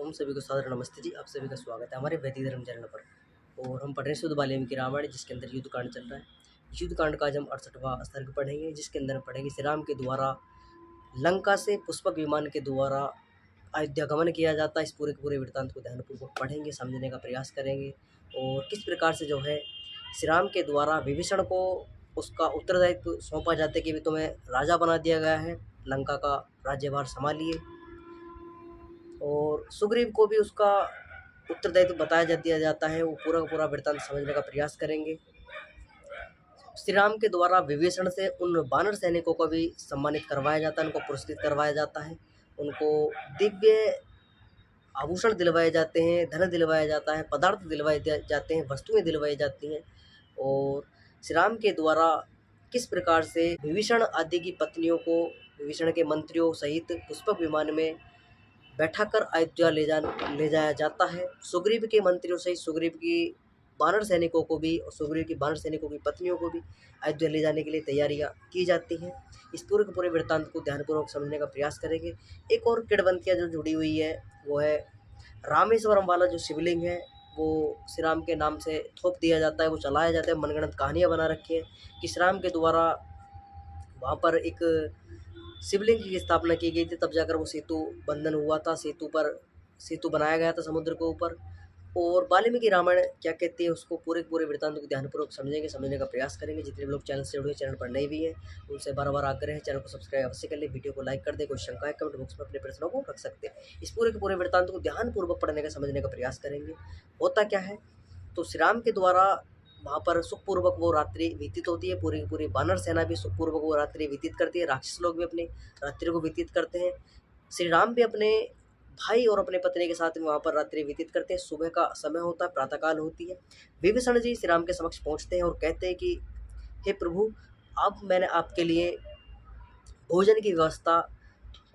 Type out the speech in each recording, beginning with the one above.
ओम सभी को सादर नमस्ते जी। आप सभी का स्वागत है हमारे वैदिक धर्म चैनल पर। और हम पढ़ रहे हैं शुद्ध वाल्मीकि रामायण, जिसके अंदर युद्ध कांड चल रहा है। युद्ध कांड का आज हम 68वां सर्ग पढ़ेंगे, जिसके अंदर पढ़ेंगे श्री राम के द्वारा लंका से पुष्पक विमान के द्वारा अयोध्या गमन किया जाता है। इस पूरे के पूरे वृत्तांत को ध्यानपूर्वक पढ़ेंगे, समझने का प्रयास करेंगे और किस प्रकार से जो है श्री राम के द्वारा विभीषण को उसका उत्तरदायित्व सौंपा जाता है कि भी तुम्हें राजा बना दिया गया है, लंका का राज्यभार संभालिए। और सुग्रीव को भी उसका उत्तरदायित्व बताया दिया जाता है। वो पूरा का पूरा वृत्तांत समझने का प्रयास करेंगे। श्री राम के द्वारा विभीषण से उन वानर सैनिकों को भी सम्मानित करवाया जाता है, उनको पुरस्कृत करवाया जाता है, उनको दिव्य आभूषण दिलवाए जाते हैं, धन दिलवाया जाता है, पदार्थ दिलवाए जाते हैं, वस्तुएं दिलवाई जाती हैं। और श्री राम के द्वारा किस प्रकार से विभीषण आदि की पत्नियों को विभीषण के मंत्रियों सहित पुष्पक विमान में बैठाकर अयोध्या ले जाया जाता है। सुग्रीव के मंत्रियों सहित सुग्रीव की वानर सैनिकों को भी और सुग्रीव की वानर सैनिकों की पत्नियों को भी अयोध्या ले जाने के लिए तैयारियां की जाती हैं। इस पूरे के पूरे वृत्तांत को ध्यानपूर्वक समझने का प्रयास करेंगे। एक और किड़वंतियाँ जो जुड़ी हुई है वो है रामेश्वरम वाला जो शिवलिंग है, वो श्री राम के नाम से थोप दिया जाता है, वो चलाया जाता है। मनगढ़ंत कहानियाँ बना रखी हैं कि श्री राम के द्वारा वहाँ पर एक शिवलिंग की स्थापना की गई थी, तब जाकर वो सेतु बंधन हुआ था, सेतु बनाया गया था समुद्र के ऊपर। और वाल्मीकि रामायण क्या कहती है उसको पूरे वृत्तांत को ध्यानपूर्वक समझने का प्रयास करेंगे। जितने भी लोग चैनल से जुड़े, चैनल पर नए भी हैं, उनसे बार आग्रह है चैनल को सब्सक्राइब अवश्य कर ले, वीडियो को लाइक कर दे। कोई शंका है कमेंट बॉक्स में अपने प्रश्नों को रख सकते हैं। इस पूरे के पूरे वृत्तांत को ध्यानपूर्वक पढ़ने का समझने का प्रयास करेंगे। होता क्या है, तो श्री राम के द्वारा वहाँ पर सुखपूर्वक वो रात्रि व्यतीत होती है। पूरी की पूरी वानर सेना भी सुखपूर्वक वो रात्रि व्यतीत करती है, राक्षस लोग भी अपनी रात्रि को व्यतीत करते हैं। श्री राम भी अपने भाई और अपने पत्नी के साथ में वहाँ पर रात्रि व्यतीत करते हैं। सुबह का समय होता है, प्रातःकाल होती है। विभीषण जी श्री राम के समक्ष पहुँचते हैं और कहते हैं कि हे प्रभु, अब मैंने आपके लिए भोजन की व्यवस्था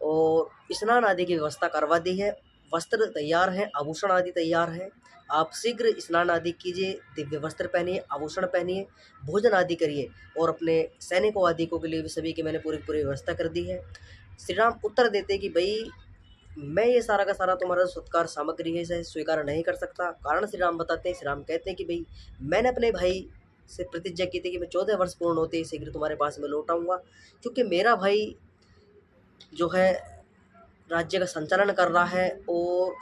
और स्नान आदि की व्यवस्था करवा दी है। वस्त्र तैयार हैं, आभूषण आदि तैयार हैं। आप शीघ्र स्नान आदि कीजिए, दिव्य वस्त्र पहनिए, आभूषण पहनिए, भोजन आदि करिए और अपने सैनिकों आदि को के लिए भी सभी की मैंने पूरी व्यवस्था कर दी है। श्री राम उत्तर देते कि भाई, मैं ये सारा का सारा तुम्हारा सत्कार सामग्री है, इसे स्वीकार नहीं कर सकता। कारण श्री राम बताते हैं। श्री राम कहते हैं कि भाई, मैंने अपने भाई से प्रतिज्ञा की थी कि मैं 14 वर्ष पूर्ण होते ही शीघ्र तुम्हारे पास में लौट आऊँगा, क्योंकि मेरा भाई जो है राज्य का संचालन कर रहा है और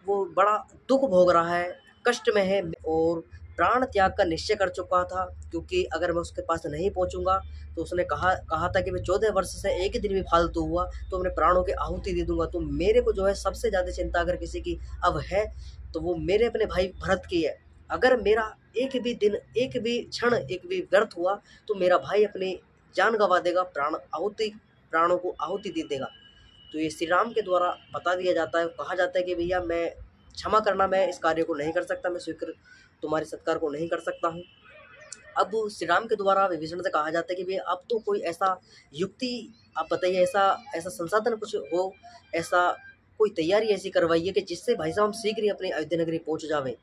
वो बड़ा दुख भोग रहा है, कष्ट में है और प्राण त्याग का निश्चय कर चुका था। क्योंकि अगर मैं उसके पास नहीं पहुंचूंगा तो उसने कहा था कि मैं 14 वर्ष से एक ही दिन भी फालतू हुआ तो अपने प्राणों की आहुति दे दूंगा। तो मेरे को जो है सबसे ज़्यादा चिंता अगर किसी की अब है तो वो मेरे अपने भाई भरत की है। अगर मेरा एक भी दिन, एक भी क्षण, एक भी व्यर्थ हुआ तो मेरा भाई अपनी जान गंवा देगा, प्राणों को आहुति दे देगा। तो ये श्री राम के द्वारा बता दिया जाता है, कहा जाता है कि भैया मैं क्षमा करना, मैं इस कार्य को नहीं कर सकता, मैं स्वीकृत तुम्हारे सत्कार को नहीं कर सकता हूँ। अब श्री राम के द्वारा विभीषण से कहा जाता है कि भैया अब तो कोई ऐसा युक्ति आप बताइए, ऐसा संसाधन कुछ हो, ऐसा कोई तैयारी ऐसी करवाइए कि जिससे भाई साहब हम शीघ्र ही अपनी अयोध्या नगरी पहुँच जावें,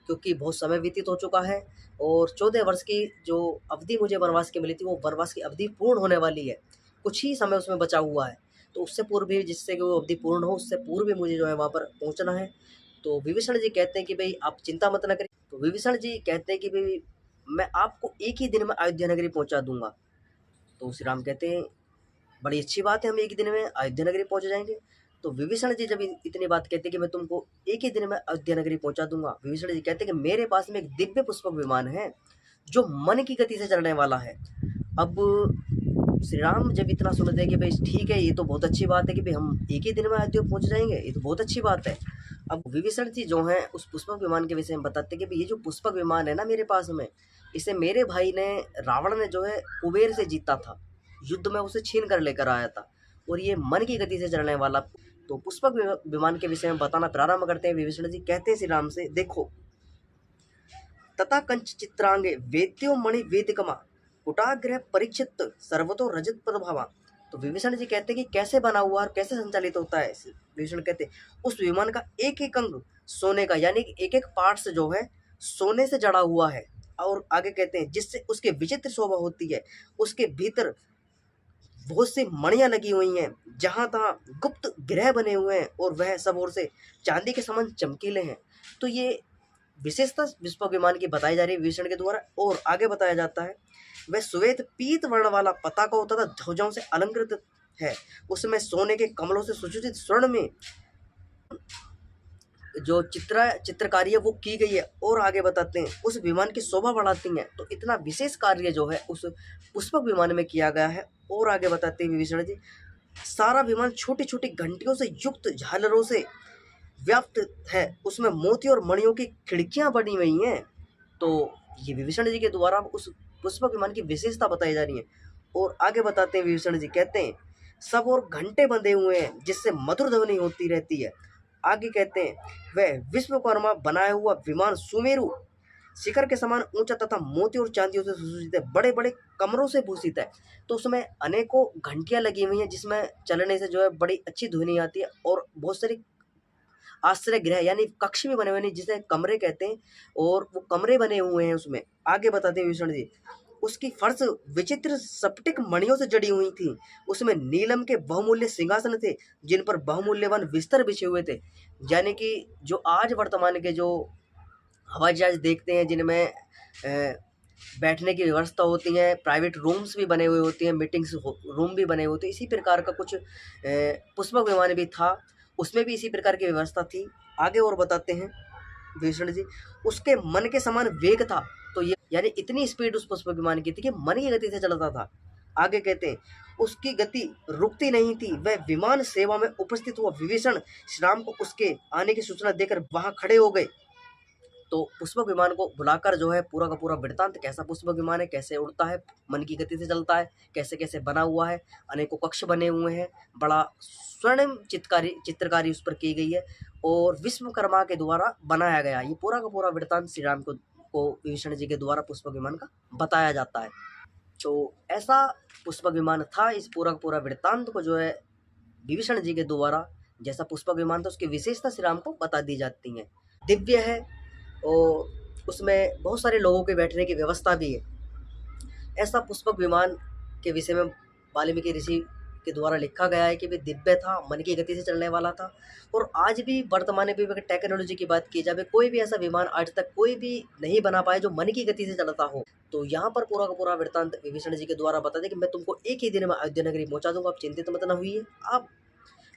क्योंकि बहुत समय व्यतीत हो चुका है और 14 वर्ष की जो अवधि मुझे वनवास की मिली थी वो वनवास की अवधि पूर्ण होने वाली है। कुछ ही समय उसमें बचा हुआ है, तो उससे पूर्व भी, जिससे कि वो अवधि पूर्ण हो, उससे पूर्व भी मुझे जो है वहाँ पर पहुँचना है। तो विभीषण जी कहते हैं कि भाई आप चिंता मत न करिए। तो विभीषण जी कहते हैं कि भाई मैं आपको एक ही दिन में अयोध्या नगरी पहुँचा दूंगा। तो श्री राम कहते हैं बड़ी अच्छी बात है, हम एक दिन में अयोध्या नगरी पहुँच जाएंगे। तो विभीषण जी जब इतनी बात कहते हैं कि मैं तुमको एक ही दिन में अयोध्या नगरी पहुँचा दूंगा, विभीषण जी कहते हैं कि मेरे पास में एक दिव्य पुष्पक विमान है जो मन की गति से चलने वाला है। अब श्री राम जब इतना सुनते हैं कि भाई ठीक है, ये तो बहुत अच्छी बात है कि भाई हम एक ही दिन में अयोध्या पहुँच जाएंगे, ये तो बहुत अच्छी बात है। अब विभीषण जी जो हैं उस पुष्पक विमान के विषय में बताते हैं कि भाई ये जो पुष्पक विमान है ना मेरे पास में, इसे मेरे भाई ने, रावण ने जो है कुबेर से जीता था, युद्ध में उसे छीन कर लेकर आया था और ये मन की गति से चलने वाला। तो पुष्पक विमान के विषय में बताना प्रारंभ करते हैं। विभीषण जी कहते हैं श्री राम से, देखो, तथा कंच चित्रांगे वेद्यो मणि वेदिकमा कुटाग्रह परीक्षित सर्वतो रजत प्रभावा। तो विभीषण जी कहते हैं कि कैसे बना हुआ और कैसे संचालित होता है। विभीषण कहते हैं उस विमान का एक एक अंग सोने का, यानी एक एक पार्ट्स जो है सोने से जड़ा हुआ है। और आगे कहते हैं जिससे उसके विचित्र शोभा होती है, उसके भीतर बहुत सी मणियां लगी हुई हैं, जहां तहां गुप्त गृह बने हुए हैं और वह सब ओर से चांदी के समान चमकीले हैं। तो ये विशेषता पुष्पक विमान की बताई जा रही है विभीषण के द्वारा। और आगे बताया जाता है, वह श्वेत पीत वर्ण वाला पताका होता था, ध्वजाओं से अलंकृत है, उसमें सोने के कमलों से सुशोभित स्वर्ण में जो चित्रकारी है वो की गई है। और आगे बताते हैं, उस विमान की शोभा बढ़ाती हैं। तो इतना विशेष कार्य जो है उस पुष्पक विमान में किया गया है। और आगे बताते हैं विभीषण जी, सारा विमान छोटी छोटी घंटियों से युक्त झालरों से व्याप्त है, उसमें मोती और मणियों की खिड़कियां बनी हुई हैं। तो ये विभीषण जी के द्वारा उस पुष्पक विमान की विशेषता बताई जा रही है। और आगे बताते हैं विभीषण जी, कहते हैं सब और घंटे बंधे हुए हैं जिससे मधुर ध्वनि होती रहती है। आगे कहते हैं, वह विश्वकर्मा बनाया हुआ विमान सुमेरु शिखर के समान ऊंचा तथा मोती और चांदियों से सुसज्जित है, बड़े बड़े कमरों से भूषित है। तो उसमें अनेकों घंटियां लगी हुई हैं जिसमें चलने से जो है बड़ी अच्छी ध्वनि आती है। और बहुत सारी आश्रय गृह यानी कक्ष भी बने हुए हैं जिसे कमरे कहते हैं, और वो कमरे बने हुए हैं उसमें। आगे बताते हैं विभीषण जी, उसकी फर्श विचित्र स्फटिक मणियों से जड़ी हुई थी, उसमें नीलम के बहुमूल्य सिंहासन थे जिन पर बहुमूल्यवान बिस्तर बिछे हुए थे। यानी कि जो आज वर्तमान के जो हवाई जहाज देखते हैं जिनमें बैठने की व्यवस्था होती है, प्राइवेट रूम्स भी बने हुए होते हैं, मीटिंग्स रूम भी बने हुए होते हैं, इसी प्रकार का कुछ पुष्पक विमान भी था, उसमें भी इसी प्रकार की व्यवस्था थी। आगे और बताते हैं विभीषण जी, उसके मन के समान वेग था। तो ये यानी इतनी स्पीड उस पुष्पक विमान की थी कि मन की गति से चलता था। आगे कहते हैं, उसकी गति रुकती नहीं थी, वह विमान सेवा में उपस्थित हुआ। विभीषण श्री राम को उसके आने की सूचना देकर वहां खड़े हो गए। तो पुष्पक विमान को बुलाकर जो है पूरा का पूरा वृत्तांत, कैसा पुष्पक विमान है, कैसे उड़ता है, मन की गति से चलता है, कैसे कैसे बना हुआ है, अनेकों कक्ष बने हुए हैं, बड़ा स्वर्णिम चित्रकारी उस पर की गई है और विश्वकर्मा के द्वारा बनाया गया। ये पूरा का पूरा वृत्तांत श्री राम को विभीषण जी के द्वारा पुष्पक विमान का बताया जाता है। तो ऐसा पुष्पक विमान था। इस पूरा का पूरा वृत्तांत को जो है विभीषण जी के द्वारा जैसा पुष्पक विमान था उसकी विशेषता श्री राम को बता दी जाती है। दिव्य है और उसमें बहुत सारे लोगों के बैठने की व्यवस्था भी है। ऐसा पुष्पक विमान के विषय में वाल्मीकि ऋषि के द्वारा लिखा गया है कि वे दिव्य था, मन की गति से चलने वाला था। और आज भी वर्तमान में भी अगर टेक्नोलॉजी की बात की जाए, कोई भी ऐसा विमान आज तक कोई भी नहीं बना पाया जो मन की गति से चलता हो। तो यहाँ पर पूरा का पूरा वृत्तांत विभीषण जी के द्वारा बता दें कि मैं तुमको एक ही दिन में अयोध्या नगरी पहुंचा दूंगा, आप चिंतित मत न हुई, आप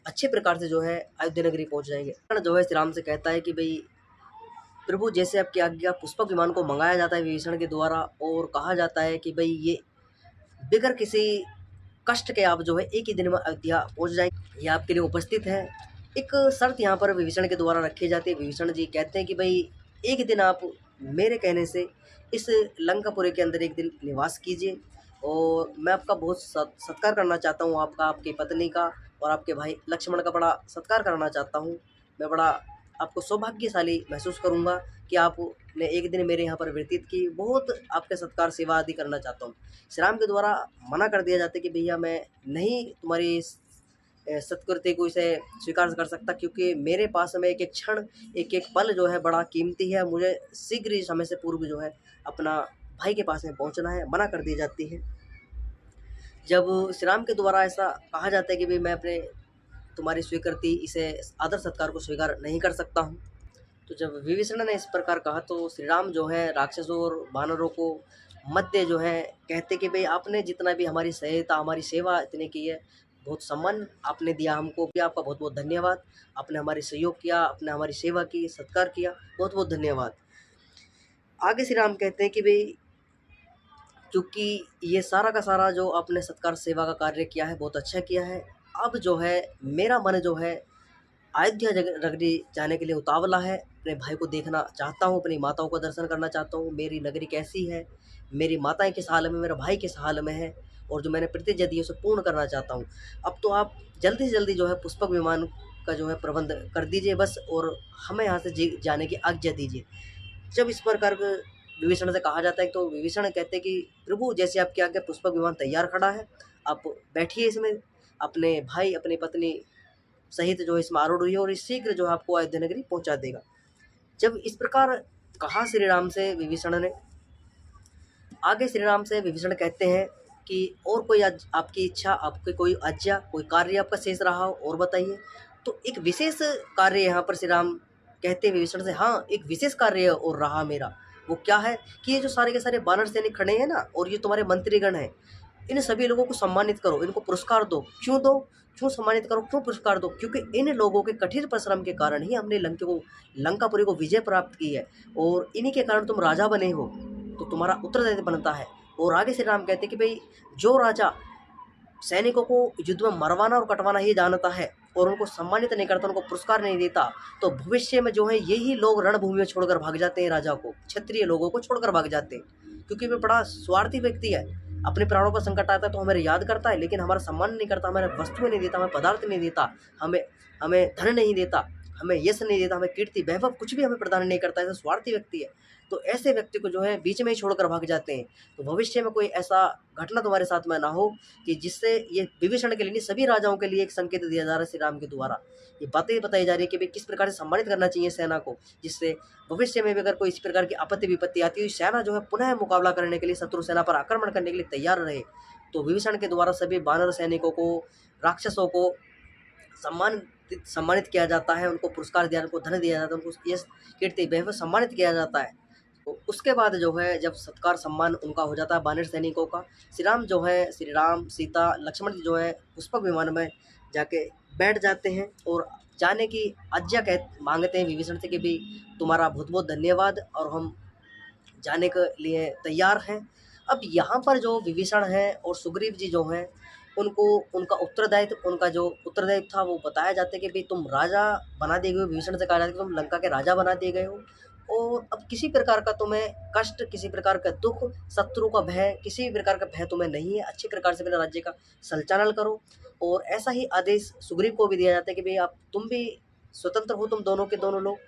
अच्छे प्रकार से जो है अयोध्या नगरी पहुंच जाएंगे। जो है श्री राम से कहता है कि भाई प्रभु, जैसे आपकी आज्ञा, पुष्पक विमान को मंगाया जाता है विभीषण के द्वारा और कहा जाता है कि भाई ये बिगर किसी कष्ट के आप जो है एक ही दिन में अयोध्या पहुंच जाएंगे, ये आपके लिए उपस्थित है। एक शर्त यहाँ पर विभीषण के द्वारा रखी जाती है। विभीषण जी कहते हैं कि भाई एक दिन आप मेरे कहने से इस लंकापुरी के अंदर एक दिन निवास कीजिए और मैं आपका बहुत सत्कार करना चाहता हूँ, आपका, आपकी पत्नी का और आपके भाई लक्ष्मण का बड़ा सत्कार करना चाहता हूँ। मैं बड़ा आपको सौभाग्यशाली महसूस करूंगा कि आपने एक दिन मेरे यहाँ पर व्यतीत की, बहुत आपके सत्कार सेवा आदि करना चाहता हूँ। श्री राम के द्वारा मना कर दिया जाता है कि भैया मैं नहीं तुम्हारी सत्कृत्य को इसे स्वीकार कर सकता, क्योंकि मेरे पास में एक एक क्षण, एक एक पल जो है बड़ा कीमती है, मुझे शीघ्र ही समय से पूर्व जो है अपना भाई के पास में पहुँचना है, मना कर दी जाती है। जब श्री राम के द्वारा ऐसा कहा जाता है कि भाई मैं अपने तुम्हारी स्वीकृति, इसे आदर सत्कार को स्वीकार नहीं कर सकता हूँ, तो जब विभीषण ने इस प्रकार कहा तो श्री राम जो है राक्षसों और वानरों को मध्य जो है कहते कि भाई आपने जितना भी हमारी सहायता, हमारी सेवा इतनी की है, बहुत सम्मान आपने दिया हमको, भी आपका बहुत बहुत धन्यवाद। आपने हमारी सहयोग किया, आपने हमारी सेवा की, सत्कार किया, बहुत बहुत धन्यवाद। आगे श्री राम कहते हैं कि भाई क्योंकि ये सारा का सारा जो आपने सत्कार सेवा का कार्य किया है बहुत अच्छा किया है, अब जो है मेरा मन जो है अयोध्या नगरी जाने के लिए उतावला है। अपने भाई को देखना चाहता हूँ, अपनी माताओं का दर्शन करना चाहता हूँ, मेरी नगरी कैसी है, मेरी माताएं किस हाल में, मेरा भाई किस हाल में है, और जो मैंने प्रतिज्ञा दी है उसे पूर्ण करना चाहता हूँ। अब तो आप जल्दी से जल्दी जो है पुष्पक विमान का जो है प्रबंध कर दीजिए बस, और हमें यहाँ से जाने की आज्ञा दीजिए। जब इस प्रकार विभीषण से कहा जाता है तो विभीषण कहते हैं कि प्रभु, जैसे आपकी आज्ञा, पुष्पक विमान तैयार खड़ा है, आप बैठिए इसमें, अपने भाई अपनी पत्नी सहित जो इसमें आरूढ़ हुई है और इस शीघ्र जो है आपको अयोध्या नगरी पहुंचा देगा। जब इस प्रकार कहा श्री राम से विभीषण ने, आगे श्री राम से विभीषण कहते हैं कि और कोई आपकी इच्छा, आपकी कोई आज्ञा, कोई कार्य आपका शेष रहा हो और बताइए। तो एक विशेष कार्य यहाँ पर श्री राम कहते हैं विभीषण से, हाँ एक विशेष कार्य और रहा मेरा। वो क्या है कि ये जो सारे के सारे वानर सैनिक खड़े हैं ना, और ये तुम्हारे मंत्रीगण हैं, इन सभी लोगों को सम्मानित करो, इनको पुरस्कार दो। क्यों दो, क्यों सम्मानित करो, क्यों पुरस्कार दो? क्योंकि इन लोगों के कठिन परिश्रम के कारण ही हमने लंकापुरी को विजय प्राप्त की है, और इन्हीं के कारण तुम राजा बने हो, तो तुम्हारा उत्तरदायित्व बनता है। और आगे श्री राम कहते हैं कि भाई जो राजा सैनिकों को युद्ध में मरवाना और कटवाना ही जानता है और उनको सम्मानित नहीं करता, उनको पुरस्कार नहीं देता, तो भविष्य में जो है यही लोग रणभूमि में छोड़कर भाग जाते हैं, राजा को, क्षत्रिय लोगों को छोड़कर भाग जाते हैं, क्योंकि वे बड़ा स्वार्थी व्यक्ति है। अपने प्राणों पर संकट आता है तो हमें याद करता है, लेकिन हमारा सम्मान नहीं करता, हमें वस्तुएं नहीं देता, हमें पदार्थ नहीं देता, हमें हमें धन नहीं देता, हमें यश नहीं देता, हमें कीर्ति वैभव कुछ भी हमें प्रदान नहीं करता। ऐसा स्वार्थी व्यक्ति है, तो ऐसे व्यक्ति को जो है बीच में ही छोड़कर भाग जाते हैं। तो भविष्य में कोई ऐसा घटना तुम्हारे साथ में ना हो कि जिससे, ये विभीषण के लिए नहीं, सभी राजाओं के लिए एक संकेत दिया जा रहा है श्री राम के द्वारा। ये बातें बताई जा रही है कि भाई किस प्रकार से सम्मानित करना चाहिए सेना को, जिससे भविष्य में भी अगर कोई इस प्रकार की आपत्ति विपत्ति आती है, सेना जो है पुनः मुकाबला करने के लिए, शत्रु सेना पर आक्रमण करने के लिए तैयार रहे। तो विभीषण के द्वारा सभी वानर सैनिकों को, राक्षसों को सम्मानित किया जाता है, उनको पुरस्कार दिया, उनको धन दिया जाता है, उनको यश कीर्ति वैभव सम्मानित किया जाता है। तो उसके बाद जो है जब सत्कार सम्मान उनका हो जाता है वानर सैनिकों का, श्री राम सीता लक्ष्मण जो है पुष्पक विमान में जाके बैठ जाते हैं और जाने की आज्ञा मांगते हैं विभीषण से कि भाई तुम्हारा बहुत बहुत धन्यवाद और हम जाने के लिए तैयार हैं। अब यहाँ पर जो विभीषण है और सुग्रीव जी जो हैं, उनको उनका जो उत्तरदायित्व था वो बताया जाता है कि भाई तुम राजा बना दिए गए हो। विभीषण से कहा जाता है कि तुम लंका के राजा बना दिए गए हो, और अब किसी प्रकार का तुम्हें कष्ट, किसी प्रकार का दुख, शत्रु का भय, किसी भी प्रकार का भय तुम्हें नहीं है। अच्छे प्रकार से अपने राज्य का संचालन करो। और ऐसा ही आदेश सुग्रीव को भी दिया जाता है कि भाई तुम भी स्वतंत्र हो, तुम दोनों के दोनों लोग,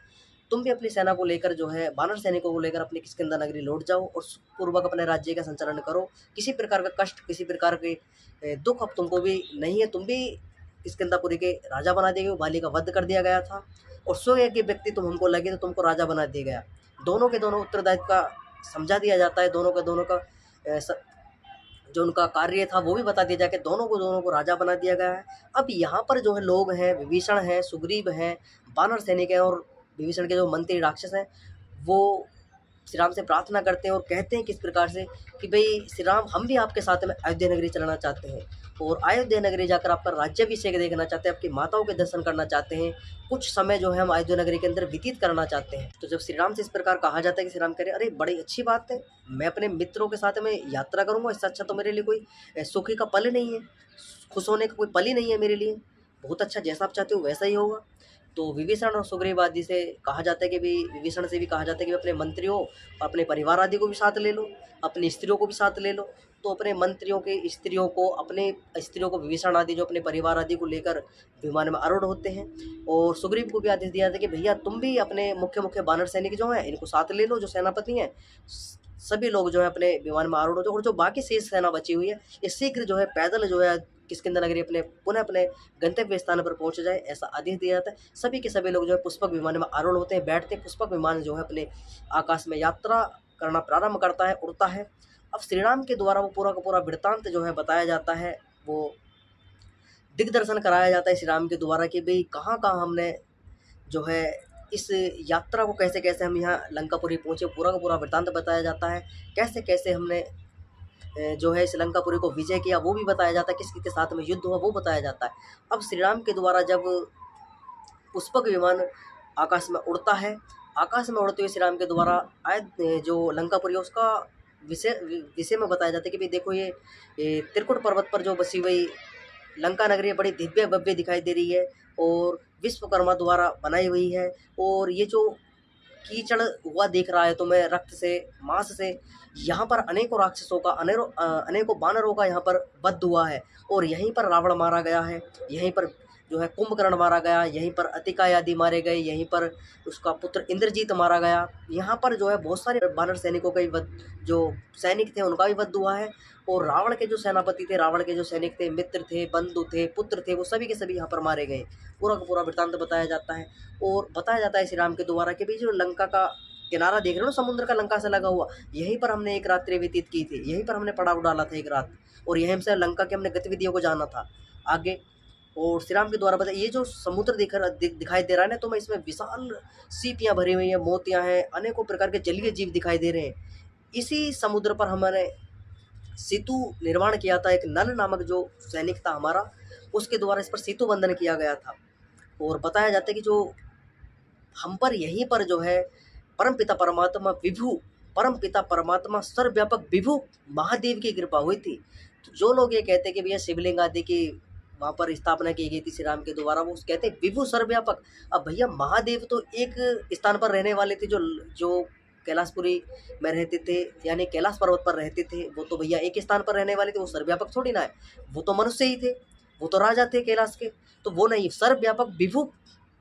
तुम भी अपनी सेना को लेकर जो है वानर सैनिकों को लेकर अपनी किष्किंधा नगरी लौट जाओ और पूर्वक अपने राज्य का संचालन करो। किसी प्रकार का कष्ट, किसी प्रकार के दुख अब तुमको भी नहीं है। तुम भी किष्किंधापुरी के राजा बना दिए गए, बाली का वध कर दिया गया था, और स्वयं के व्यक्ति तुम हमको लगे तो तुमको राजा बना दिया गया। दोनों के दोनों उत्तरदायित्व का समझा दिया जाता है, दोनों का जो उनका कार्य था वो भी बता दिया जाए कि दोनों को राजा बना दिया गया है। अब यहाँ पर जो है लोग हैं, विभीषण है, सुग्रीव हैं, वानर सैनिक हैं, और विभीषण के जो मंत्री राक्षस हैं, वो श्री राम से प्रार्थना करते हैं और कहते हैं किस प्रकार से कि भाई श्री राम, हम भी आपके साथ में अयोध्या नगरी चलना चाहते हैं, और अयोध्या नगरी जाकर आपका राज्याभिषेक देखना चाहते हैं, आपकी माताओं के दर्शन करना चाहते हैं, कुछ समय जो है हम अयोध्या नगरी के अंदर व्यतीत करना चाहते हैं। तो जब श्री राम से इस प्रकार कहा जाता है कि श्री राम कह रहे अरे बड़ी अच्छी बात है, मैं अपने मित्रों के साथ में यात्रा करूँगा, इससे अच्छा तो मेरे लिए कोई सुखी का पल नहीं है, खुश होने का कोई पल ही नहीं है मेरे लिए। बहुत अच्छा, जैसा आप चाहते हो वैसा ही होगा। तो विभीषण और सुग्रीव आदि से कहा जाता है कि भी विभीषण से भी कहा जाता है कि अपने मंत्रियों और अपने परिवार आदि को भी साथ ले लो, अपनी स्त्रियों को भी साथ ले लो। तो अपने मंत्रियों के स्त्रियों को, अपने स्त्रियों को विभीषण आदि जो अपने परिवार आदि को लेकर विमान में आरूढ़ होते हैं, और सुग्रीव को भी आदेश दिया था कि भैया तुम भी अपने मुख्य वानर सैनिक जो हैं इनको साथ ले लो, जो सेनापति हैं सभी लोग जो है अपने विमान में आरूढ़ हो जाओ, और जो बाकी शेष सेना बची हुई है ये शीघ्र जो है पैदल जो है किष्किंधा नगरी पुनः अपने गंतव्य स्थान पर पहुंच जाए, ऐसा आदेश दिया जाता है। सभी के सभी लोग जो है पुष्पक विमान में आरूढ़ होते हैं, बैठते हैं। पुष्पक विमान जो है अपने आकाश में यात्रा करना प्रारंभ करता है, उड़ता है। अब श्री राम के द्वारा वो पूरा का पूरा वृत्तांत जो है बताया जाता है, वो दिग्दर्शन कराया जाता है श्री राम के द्वारा कि भाई कहाँ हमने जो है इस यात्रा को कैसे हम यहाँ लंकापुरी पहुँचे, पूरा का पूरा वृत्तांत बताया जाता है। कैसे हमने जो है इस लंकापुरी को विजय किया वो भी बताया जाता है, किसके साथ में युद्ध हुआ वो बताया जाता है। अब श्री राम के द्वारा जब पुष्पक विमान आकाश में उड़ता है, आकाश में उड़ते हुए श्री राम के द्वारा जो लंकापुरी है उसका विषय में बताया जाता है कि भाई देखो ये त्रिकुट पर्वत पर जो बसी हुई लंका नगरी बड़ी दिव्य भव्य दिखाई दे रही है, और विश्वकर्मा द्वारा बनाई हुई है। और ये जो कीचड़ हुआ दिख रहा है तुम्हें, रक्त से, मांस से, यहाँ पर अनेकों राक्षसों का, अनेकों वानरों का यहाँ पर वध हुआ है, और यहीं पर रावण मारा गया है, यहीं पर जो है कुंभकर्ण मारा गया, यहीं पर अतिकाय आदि मारे गए, यहीं पर उसका पुत्र इंद्रजीत मारा गया। यहाँ पर जो है बहुत सारे वानर सैनिकों का जो सैनिक थे उनका भी वध हुआ है, और रावण के जो सेनापति थे, रावण के जो सैनिक थे, मित्र थे, बंधु थे, पुत्र थे, वो सभी के सभी यहाँ पर मारे गए। पूरा का पूरा वृत्तांत बताया जाता है, और बताया जाता है श्री राम के द्वारा कि भाई जो लंका का किनारा देख रहे हो ना समुद्र का, लंका से लगा हुआ, यहीं पर हमने एक रात्रि व्यतीत की थी, यहीं पर हमने पड़ाव डाला था एक रात, और यहीं से लंका की हमने गतिविधियों को जाना था आगे। और श्री राम के द्वारा बताया, ये जो समुद्र दिखाई दे रहा है ना, तो मैं इसमें विशाल सीपियाँ भरी हुई हैं, मोतियाँ हैं, अनेकों प्रकार के जलीय जीव दिखाई दे रहे हैं। इसी समुद्र पर हमारे सेतु निर्माण किया था, एक नल नामक जो सैनिक था हमारा, उसके द्वारा इस पर सेतु बंधन किया गया था। और बताया जाता है कि जो हम पर यहीं पर जो है परमपिता परमात्मा विभु, परमपिता परमात्मा सर्वव्यापक विभु महादेव की कृपा हुई थी। तो जो लोग ये कहते हैं कि भैया शिवलिंग आदि की वहाँ पर स्थापना की गई थी श्री राम के द्वारा, वो कहते हैं विभु सर्वव्यापक। अब भैया महादेव तो एक स्थान पर रहने वाले थे, जो जो कैलाशपुरी में रहते थे, यानी कैलाश पर्वत पर रहते थे, वो तो भैया एक स्थान पर रहने वाले थे, वो सर्वव्यापक थोड़ी ना है, वो तो मनुष्य ही थे, वो तो राजा थे कैलाश के, तो वो नहीं, सर्वव्यापक विभु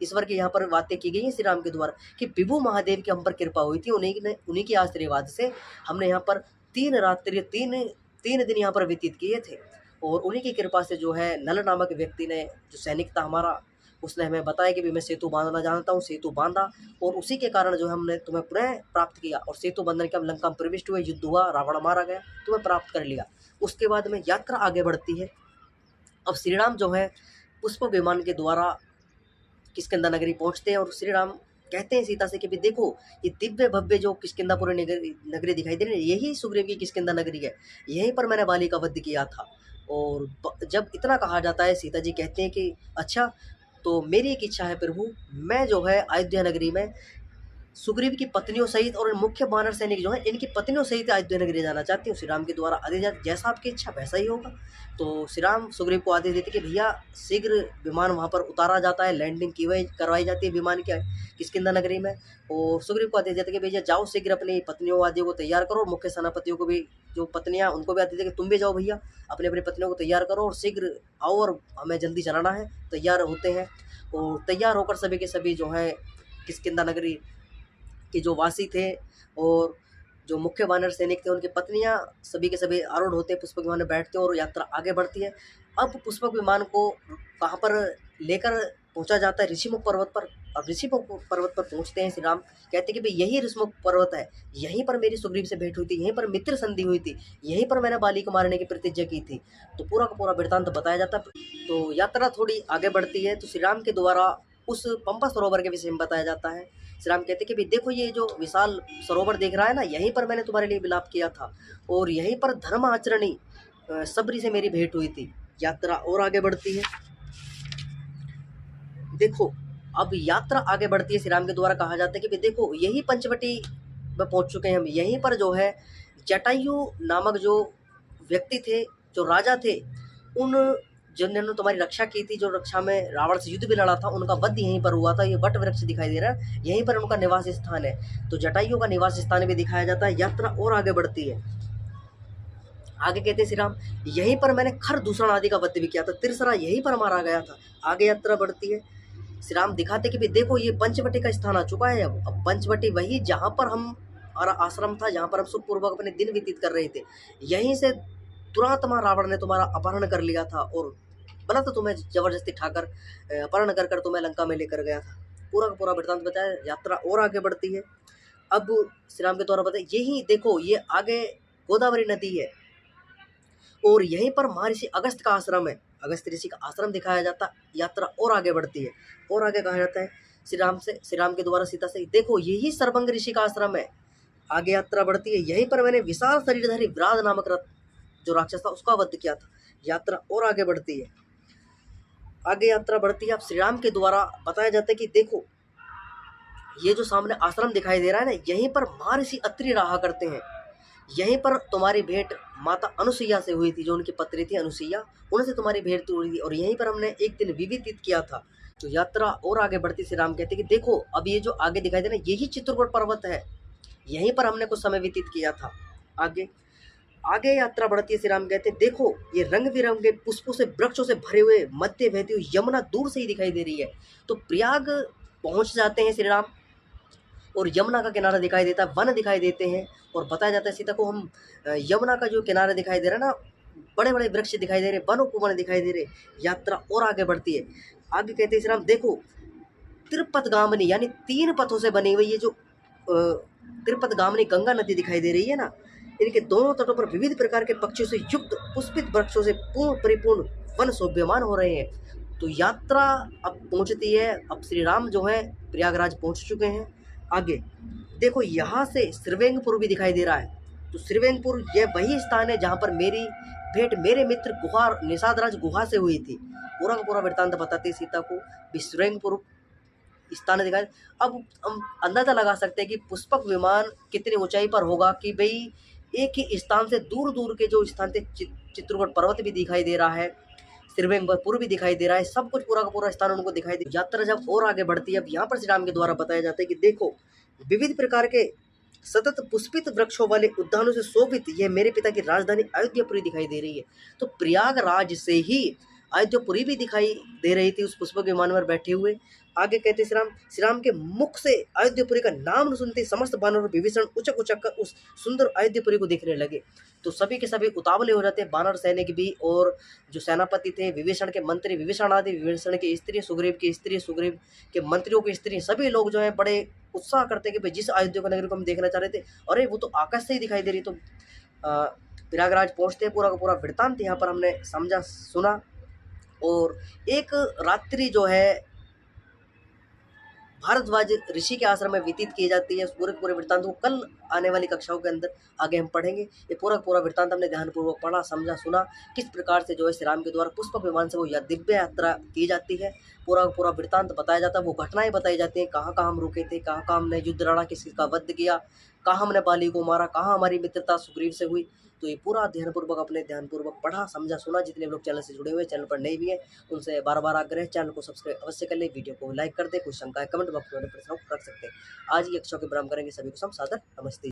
ईश्वर की यहाँ पर बातें की गई हैं श्री राम के द्वारा कि विभु महादेव की हम पर कृपा हुई थी, उन्हीं के आशीर्वाद से हमने यहाँ पर 3 रात्रि 3 दिन यहाँ पर व्यतीत किए थे। और उन्हीं की कृपा से जो है नल नामक व्यक्ति ने, जो सैनिक था हमारा, उसने हमें बताया कि भी मैं सेतु बांधना जानता हूँ, सेतु बांधा, और उसी के कारण जो हमने तुम्हें पुनः प्राप्त किया, और सेतु बंधन के हम लंका में प्रविष्ट हुए, युद्ध हुआ, रावण मारा गया, तुम्हें प्राप्त कर लिया। उसके बाद में यात्रा आगे बढ़ती है। अब श्री राम जो है पुष्प विमान के द्वारा किष्किंधा नगरी पहुंचते हैं, और श्री राम कहते हैं सीता से कि भी देखो, ये दिव्य भव्य जो किष्किंधापुरी नगरी दिखाई दे रही है, यही सुग्रीव की किष्किंधा नगरी है, यहीं पर मैंने बाली का वध किया था। और जब इतना कहा जाता है, सीता जी कहते हैं कि अच्छा, तो मेरी एक इच्छा है प्रभु, मैं जो है अयोध्या नगरी में सुग्रीव की पत्नियों सहित और मुख्य वानर सैनिक जो है, इनकी पत्नियों सहित अयोध्या नगरी जाना चाहती हूँ। श्री राम के द्वारा आदेश, जैसा आपकी इच्छा वैसा ही होगा। तो श्री राम सुग्रीव को आदेश देते कि भैया शीघ्र विमान वहाँ पर उतारा जाता है, लैंडिंग करवाई जाती है विमान के किष्किंधा नगरी में। और सुग्रीव को आदेश देते कि भैया जाओ शीघ्र अपनी पत्नियों आदि को तैयार करो, मुख्य सेनापतियों को भी, जो पत्नियाँ, उनको भी आदेश देते कि तुम भी जाओ भैया, अपनी अपनी पत्नियों को तैयार करो और शीघ्र आओ, और हमें जल्दी चलाना है। तैयार होते हैं, और तैयार होकर सभी के सभी जो है किष्किंधा नगरी के जो वासी थे और जो मुख्य वानर सैनिक थे, उनकी पत्नियां सभी के सभी आरूढ़ होते, पुष्पक विमान में बैठते हैं और यात्रा आगे बढ़ती है। अब पुष्पक विमान को कहाँ पर लेकर पहुंचा जाता है? ऋषिमुख पर्वत पर। अब ऋषिमुख पर्वत पर पहुंचते हैं श्री राम, कहते हैं कि भाई यही ऋषिमुख पर्वत है, यहीं पर मेरी सुग्रीव से भेंट हुई थी, यहीं पर मित्र संधि हुई थी, यहीं पर मैंने बाली को मारने की प्रतिज्ञा की थी। तो पूरा का पूरा वृत्तांत बताया जाता है। तो यात्रा थोड़ी आगे बढ़ती है, तो श्री राम के द्वारा उस पंपा सरोवर के विषय में बताया जाता है। श्री राम कहते कि भाई देखो, ये जो विशाल सरोवर देख रहा है ना, यहीं पर मैंने तुम्हारे लिए विलाप किया था, और यहीं पर धर्म आचरणी सबरी से मेरी भेंट हुई थी। यात्रा और आगे बढ़ती है। देखो, अब यात्रा आगे बढ़ती है, श्री राम के द्वारा कहा जाता है कि भाई देखो, यही पंचवटी में पहुंच चुके हैं हम। यहीं पर जो है जटायु नामक जो व्यक्ति थे, जो राजा थे, उन जिन्होंने तुम्हारी रक्षा की थी, जो रक्षा में रावण से युद्ध भी लड़ा था, उनका वध यहीं पर हुआ था। ये वट वृक्ष दिखाई दे रहा है, यहीं पर उनका निवास स्थान है। तो जटायु का निवास स्थान भी दिखाया जाता है। यात्रा और आगे बढ़ती है। आगे कहते हैं श्री राम, यहीं पर मैंने खर दूषण आदि का वध भी किया था, तिरसरा यहीं पर मारा गया था। आगे यात्रा बढ़ती है। श्री राम दिखाते कि भी देखो, ये पंचवटी का स्थान आ चुका है। अब पंचवटी वही जहाँ पर हमारा आश्रम था, जहाँ पर हम सुखपूर्वक अपने दिन व्यतीत कर रहे थे, यहीं से दुरात्मा रावण ने तुम्हारा अपहरण कर लिया था, और बोला तो तुम्हें जबरदस्ती ठाकर अपहरण कर तुम्हें लंका में लेकर गया था। पूरा का पूरा वृत्तांत बताया। यात्रा और आगे बढ़ती है। अब श्री राम के द्वारा बताया, यही देखो, ये आगे गोदावरी नदी है, और यहीं पर महर्षि अगस्त का आश्रम है, अगस्त ऋषि का आश्रम दिखाया जाता है। यात्रा और आगे बढ़ती है। और आगे कहा जाता है श्री राम के द्वारा सीता से, देखो यही सर्वंग ऋषि का आश्रम है। आगे यात्रा बढ़ती है। यहीं पर मैंने विशाल शरीरधारी व्राध नामक जो राक्षस था, उसका वध किया था। यात्रा और आगे बढ़ती है। आगे यात्रा बढ़ती है। अब श्री राम के द्वारा बताया जाता है कि देखो, ये जो सामने आश्रम दिखाई दे रहा है ना, यहीं पर महर्षि अत्रि रहा करते हैं। यहीं पर तुम्हारी भेंट माता अनुसुईया से हुई थी, जो उनकी पत्नी थी अनुसुईया, उनसे तुम्हारी भेंट हुई थी, और यहीं पर हमने एक दिन व्यतीत किया था। तो यात्रा और आगे बढ़ती श्री राम कहते कि देखो, अब ये जो आगे दिखाई दे रहा है, यही चित्रकूट पर्वत है, यहीं पर हमने कुछ समय व्यतीत किया था। आगे आगे यात्रा बढ़ती है। श्री राम कहते देखो, ये रंग बिरंगे पुष्पों से, वृक्षों से भरे हुए, मध्य बहती हुई यमुना दूर से ही दिखाई दे रही है। तो प्रयाग पहुंच जाते हैं श्री राम, और यमुना का किनारा दिखाई देता है, वन दिखाई देते हैं, और बताया जाता है सीता को, हम यमुना का जो किनारा दिखाई दे रहा है ना, बड़े बड़े वृक्ष दिखाई दे रहे, वन उपवन दिखाई दे रहे। यात्रा और आगे बढ़ती है। आगे कहते हैं श्री राम, देखो त्रिपथ गामनी, यानी 3 पथों से बनी हुई ये जो त्रिपतगामिनी गंगा नदी दिखाई दे रही है ना, इनके दोनों तटों पर विविध प्रकार के पक्षियों से युक्त पुष्पित वृक्षों से पूर्ण परिपूर्ण वन शोभ्यमान हो रहे हैं। तो यात्रा अब पहुंचती है, अब श्री राम जो है प्रयागराज पहुंच चुके हैं। आगे देखो यहाँ से श्रीवेंगपुर भी दिखाई दे रहा है। तो श्रीवेंगपुर यह वही स्थान है जहाँ पर मेरी भेंट मेरे मित्र गुहा निषाद राज गुहा से हुई थी। पूरा का पूरा वृत्तांत बताते सीता को श्रीवेंगपुर स्थान दिखाए। अब हम अंदाजा लगा सकते हैं कि पुष्पक विमान कितनी ऊंचाई पर होगा कि भाई एक ही स्थान से दूर दूर के जो स्थान थे, चित्रकूट पर्वत भी दिखाई दे रहा है, श्रीवेंगपुर भी दिखाई दे रहा है, सब कुछ पूरा का पूरा स्थान उनको दिखाई दे। यात्रा जब और आगे बढ़ती है, अब यहाँ पर श्री राम के द्वारा बताया जाता है कि देखो विविध प्रकार के सतत पुष्पित वृक्षों वाले उद्यानों से शोभित यह मेरे पिता की राजधानी अयोध्यापुरी दिखाई दे रही है। तो प्रयागराज से ही अयोध्यापुरी भी दिखाई दे रही थी उस पुष्पक विमान पर बैठे हुए। आगे कहते श्री राम के मुख से अयोध्यापुरी का नाम सुनते समस्त वानर विभीषण उचक उचक कर उस सुंदर अयोध्यापुरी को देखने लगे। तो सभी के सभी उतावले हो जाते हैं, वानर सैनिक भी और जो सेनापति थे, विभीषण के मंत्री विभीषण आदि, विभीषण की स्त्री, सुग्रीव की स्त्री, सुग्रीव के मंत्रियों की स्त्री, सभी लोग जो है बड़े उत्साह करते हैं कि भाई जिस अयोध्या को नगरी को हम देखना चाह रहे थे, अरे वो तो आकाश से ही दिखाई दे रही। तो प्रयागराज पहुंचते पूरा का पूरा वृत्तांत यहाँ पर हमने समझा सुना। और एक रात्रि जो है भारद्वाज ऋषि के आश्रम में व्यतीत की जाती है। उस पूरे वृत्तांत को कल आने वाली कक्षाओं के अंदर आगे हम पढ़ेंगे। ये पूरा वृत्तांत हमने ध्यानपूर्वक पढ़ा, समझा, सुना, किस प्रकार से जो है श्री राम के द्वारा पुष्पक विमान से वो दिव्य यात्रा की जाती है। पूरा वृत्तांत बताया जाता है, वो घटनाएं बताई जाती हैं, कहाँ हम रुके थे, कहाँ हमने युद्ध लड़ा, किसका वध किया, कहाँ हमने बाली को मारा, कहाँ हमारी मित्रता सुग्रीव से हुई। तो ये पूरा ध्यानपूर्वक पढ़ा, समझा, सुना। जितने लोग चैनल से जुड़े हुए, चैनल पर नए भी हैं, उनसे बार आग्रह, चैनल को सब्सक्राइब अवश्य कर ले, वीडियो को लाइक कर दे, कुछ शंकाएं कमेंट बॉक्स में प्रश्न कर सकते हैं। आज ही कक्षा के विराम करेंगे, सभी को सादर नमस्ते।